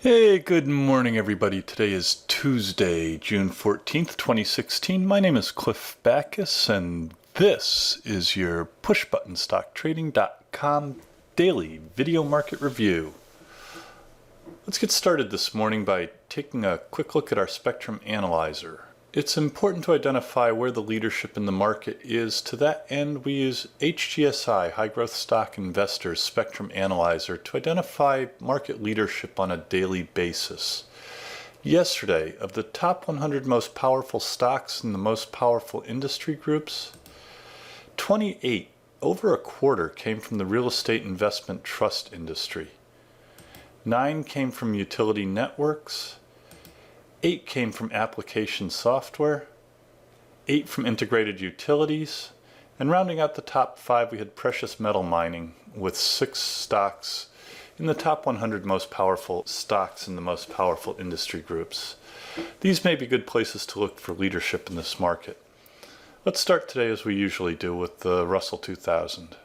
Hey, good morning everybody. Today is Tuesday, June 14th, 2016. My name is Cliff Backus and this is your pushbuttonstocktrading.com daily video market review. Let's get started this morning by taking a quick look at our spectrum analyzer. It's important to identify where the leadership in the market is. To that end, we use HGSI, High Growth Stock Investors Spectrum Analyzer, to identify market leadership on a daily basis. Yesterday, of the top 100 most powerful stocks in the most powerful industry groups, 28, over a quarter, came from the real estate investment trust industry. 9 came from utility networks. 8 came from application software, 8 from integrated utilities, and rounding out the top 5 we had precious metal mining with 6 stocks in the top 100 most powerful stocks in the most powerful industry groups. These may be good places to look for leadership in this market. Let's start today as we usually do with the Russell 2000.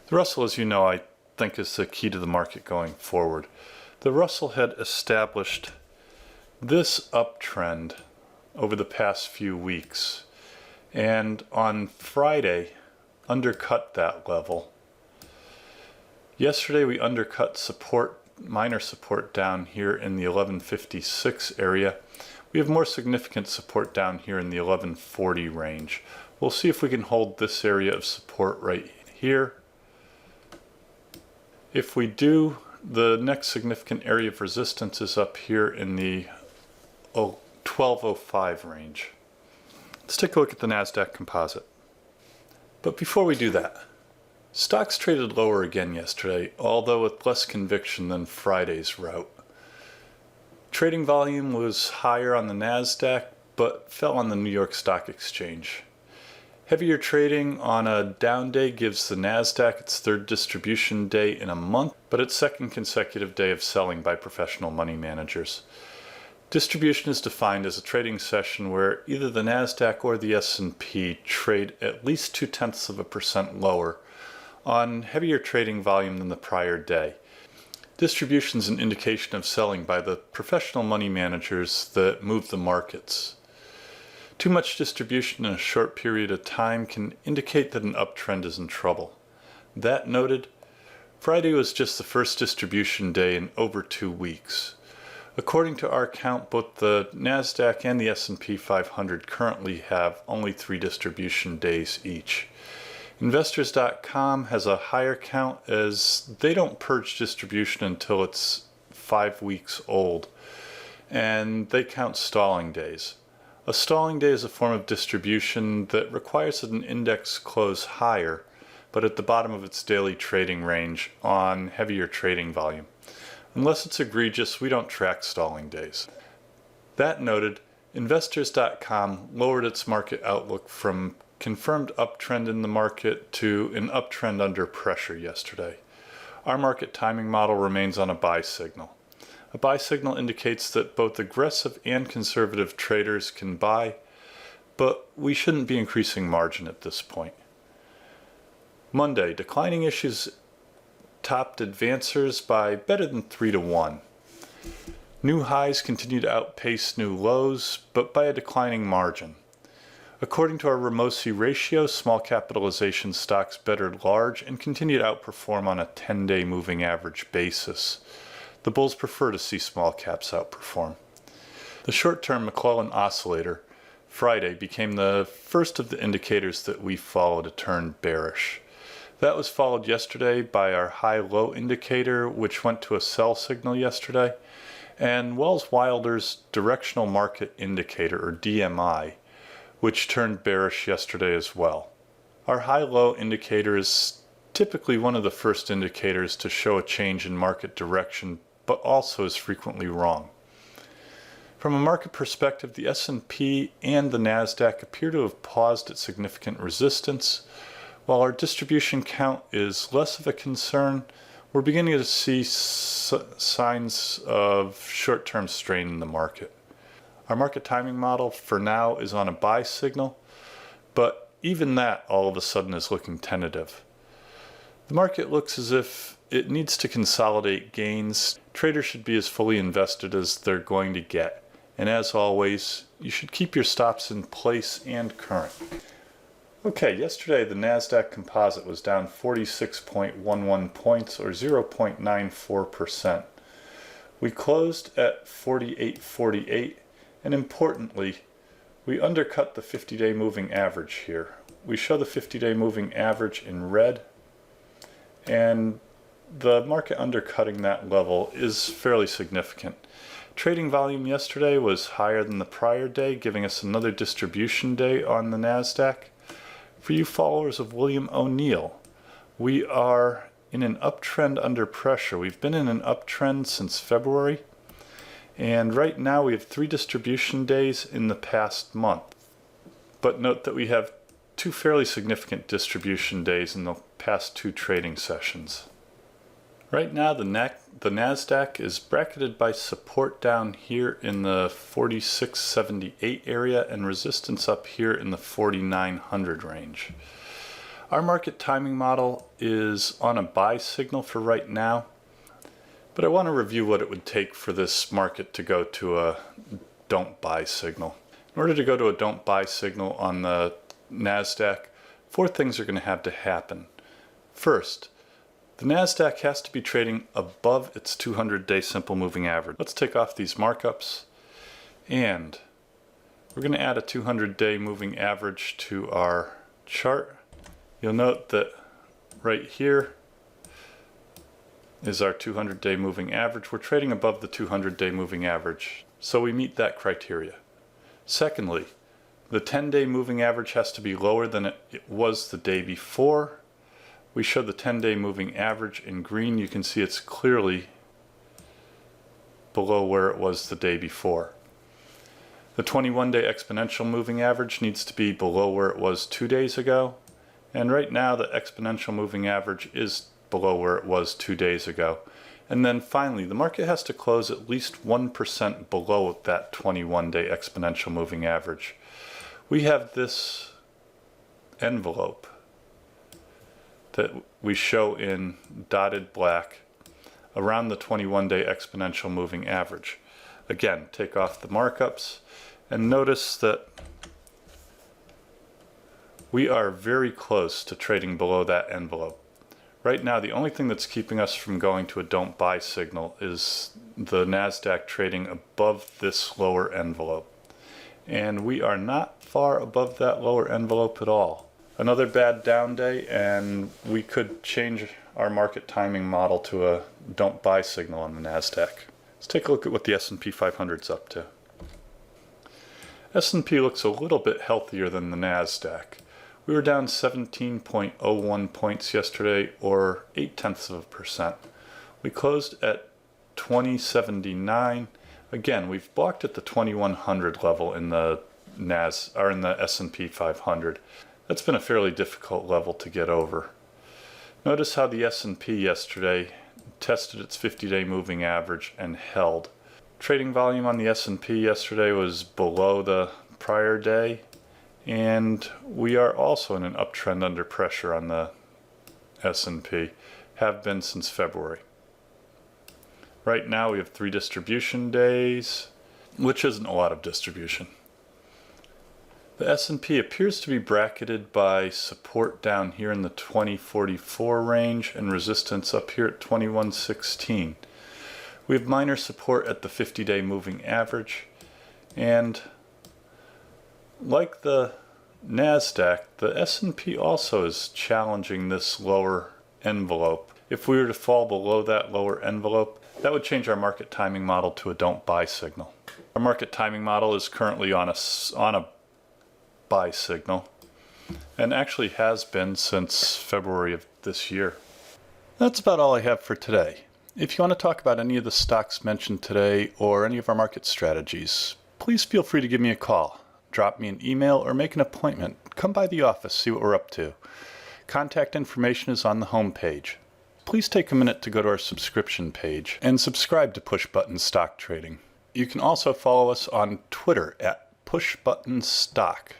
The Russell, as you know, I think is the key to the market going forward. The Russell had established this uptrend over the past few weeks, and on Friday undercut that level. Yesterday we undercut support, minor support down here in the 1156 area. We have more significant support down here in the 1140 range. We'll see if we can hold this area of support right here. If we do, the next significant area of resistance is up here in the 1205 range. Let's take a look at the Nasdaq Composite. But before we do that, stocks traded lower again yesterday, although with less conviction than Friday's rout. Trading volume was higher on the Nasdaq, but fell on the New York Stock Exchange. Heavier trading on a down day gives the Nasdaq its third distribution day in a month, but its second consecutive day of selling by professional money managers. Distribution is defined as a trading session where either the Nasdaq or the S&P trade at least 0.2% lower on heavier trading volume than the prior day. Distribution is an indication of selling by the professional money managers that move the markets. Too much distribution in a short period of time can indicate that an uptrend is in trouble. That noted, Friday was just the first distribution day in over 2 weeks. According to our count, both the Nasdaq and the S&P 500 currently have only 3 distribution days each. Investors.com has a higher count as they don't purge distribution until it's 5 weeks old, and they count stalling days. A stalling day is a form of distribution that requires that an index close higher, but at the bottom of its daily trading range on heavier trading volume. Unless it's egregious, we don't track stalling days. That noted, Investors.com lowered its market outlook from confirmed uptrend in the market to an uptrend under pressure yesterday. Our market timing model remains on a buy signal. A buy signal indicates that both aggressive and conservative traders can buy, but we shouldn't be increasing margin at this point. Monday, declining issues topped advancers by better than 3-1. New highs continue to outpace new lows, but by a declining margin. According to our Ramosi ratio, small capitalization stocks bettered large and continue to outperform on a 10-day moving average basis. The bulls prefer to see small caps outperform. The short-term McClellan oscillator, Friday, became the first of the indicators that we follow to turn bearish. That was followed yesterday by our high-low indicator, which went to a sell signal yesterday, and Wells Wilder's directional market indicator, or DMI, which turned bearish yesterday as well. Our high-low indicator is typically one of the first indicators to show a change in market direction, but also is frequently wrong. From a market perspective, the S&P and the Nasdaq appear to have paused at significant resistance. While our distribution count is less of a concern, we're beginning to see signs of short-term strain in the market. Our market timing model for now is on a buy signal, but even that all of a sudden is looking tentative. The market looks as if it needs to consolidate gains. Traders should be as fully invested as they're going to get. And as always, you should keep your stops in place and current. Okay, yesterday the Nasdaq Composite was down 46.11 points or 0.94%. We closed at 48.48, and importantly, we undercut the 50-day moving average here. We show the 50-day moving average in red, and the market undercutting that level is fairly significant. Trading volume yesterday was higher than the prior day, giving us another distribution day on the Nasdaq. For you followers of William O'Neill, we are in an uptrend under pressure. We've been in an uptrend since February, and right now we have 3 distribution days in the past month. But note that we have 2 fairly significant distribution days in the past 2 trading sessions. Right now the Nasdaq is bracketed by support down here in the 4678 area and resistance up here in the 4900 range. Our market timing model is on a buy signal for right now, but I want to review what it would take for this market to go to a don't buy signal. In order to go to a don't buy signal on the Nasdaq, 4 things are going to have to happen. First, the Nasdaq has to be trading above its 200-day simple moving average. Let's take off these markups, and we're going to add a 200-day moving average to our chart. You'll note that right here is our 200-day moving average. We're trading above the 200-day moving average, so we meet that criteria. Secondly, the 10-day moving average has to be lower than it was the day before. We show the 10-day moving average in green. You can see it's clearly below where it was the day before. The 21-day exponential moving average needs to be below where it was 2 days ago. And right now the exponential moving average is below where it was 2 days ago. And then finally, the market has to close at least 1% below that 21-day exponential moving average. We have this envelope that we show in dotted black around the 21-day exponential moving average. Again, take off the markups and notice that we are very close to trading below that envelope. Right now, the only thing that's keeping us from going to a don't buy signal is the Nasdaq trading above this lower envelope. And we are not far above that lower envelope at all. Another bad down day, and we could change our market timing model to a don't buy signal on the Nasdaq. Let's take a look at what the S&P 500 is up to. S&P looks a little bit healthier than the Nasdaq. We were down 17.01 points yesterday, or 0.8%. We closed at 2079. Again, we've blocked at the 2100 level in the S&P 500. That's been a fairly difficult level to get over. Notice how the S&P yesterday tested its 50-day moving average and held. Trading volume on the S&P yesterday was below the prior day, and we are also in an uptrend under pressure on the S&P, have been since February. Right now we have 3 distribution days, which isn't a lot of distribution. The S&P appears to be bracketed by support down here in the 2044 range and resistance up here at 2116. We have minor support at the 50-day moving average, and like the Nasdaq, the S&P also is challenging this lower envelope. If we were to fall below that lower envelope, that would change our market timing model to a don't buy signal. Our market timing model is currently on a buy signal, and actually has been since February of this year. That's about all I have for today. If you want to talk about any of the stocks mentioned today or any of our market strategies, please feel free to give me a call, drop me an email, or make an appointment. Come by the office, see what we're up to. Contact information is on the home page. Please take a minute to go to our subscription page and subscribe to Push Button Stock Trading. You can also follow us on Twitter at PushButtonStock.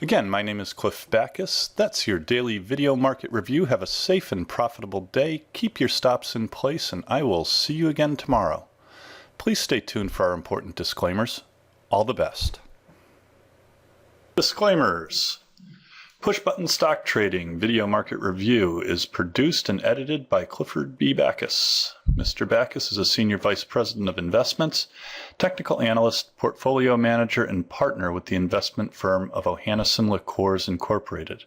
Again, my name is Cliff Backus. That's your daily video market review. Have a safe and profitable day. Keep your stops in place, and I will see you again tomorrow. Please stay tuned for our important disclaimers. All the best. Disclaimers. Push Button Stock Trading Video Market Review is produced and edited by Clifford B. Backus. Mr. Backus is a Senior Vice President of Investments, Technical Analyst, Portfolio Manager, and Partner with the investment firm of Ohanneson Liqueurs Incorporated.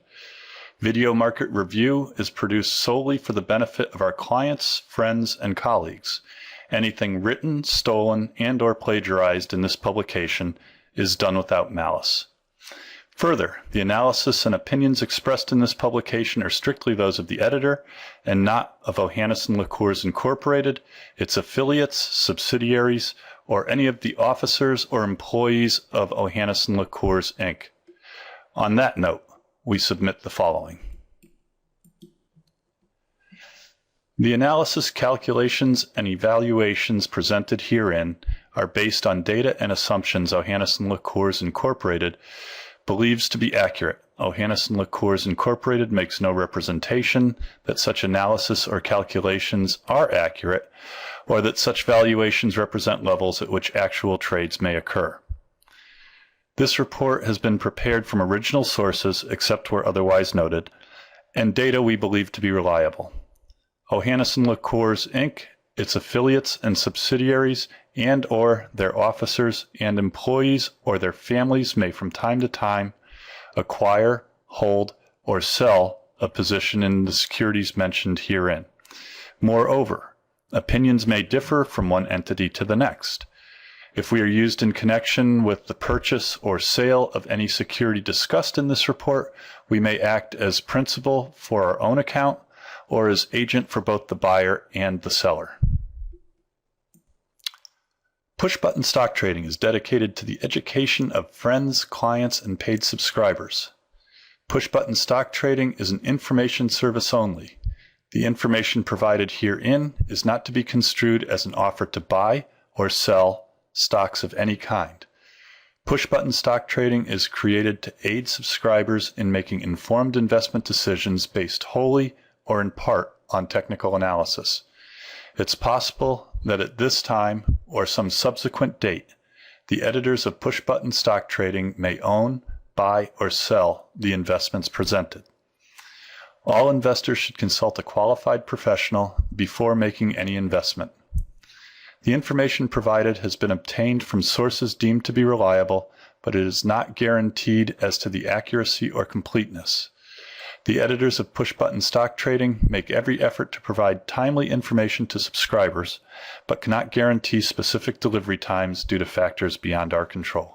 Video Market Review is produced solely for the benefit of our clients, friends, and colleagues. Anything written, stolen, and/or plagiarized in this publication is done without malice. Further, the analysis and opinions expressed in this publication are strictly those of the editor and not of Ohanneson Liqueurs Incorporated, its affiliates, subsidiaries, or any of the officers or employees of Ohanneson Liqueurs, Inc. On that note, we submit the following. The analysis, calculations, and evaluations presented herein are based on data and assumptions Ohanneson Liqueurs Incorporated believes to be accurate. Ohanneson Liqueurs Incorporated makes no representation that such analysis or calculations are accurate or that such valuations represent levels at which actual trades may occur. This report has been prepared from original sources, except where otherwise noted, and data we believe to be reliable. Ohanneson Liqueurs, Inc., its affiliates and subsidiaries, and/or their officers and employees or their families may from time to time acquire, hold, or sell a position in the securities mentioned herein. Moreover, opinions may differ from one entity to the next. If we are used in connection with the purchase or sale of any security discussed in this report, we may act as principal for our own account or as agent for both the buyer and the seller. Push Button Stock Trading is dedicated to the education of friends, clients, and paid subscribers. Push Button Stock Trading is an information service only. The information provided herein is not to be construed as an offer to buy or sell stocks of any kind. Push Button Stock Trading is created to aid subscribers in making informed investment decisions based wholly or in part on technical analysis. It's possible that at this time or some subsequent date, the editors of Push Button Stock Trading may own, buy, or sell the investments presented. All investors should consult a qualified professional before making any investment. The information provided has been obtained from sources deemed to be reliable, but it is not guaranteed as to the accuracy or completeness. The editors of Push Button Stock Trading make every effort to provide timely information to subscribers, but cannot guarantee specific delivery times due to factors beyond our control.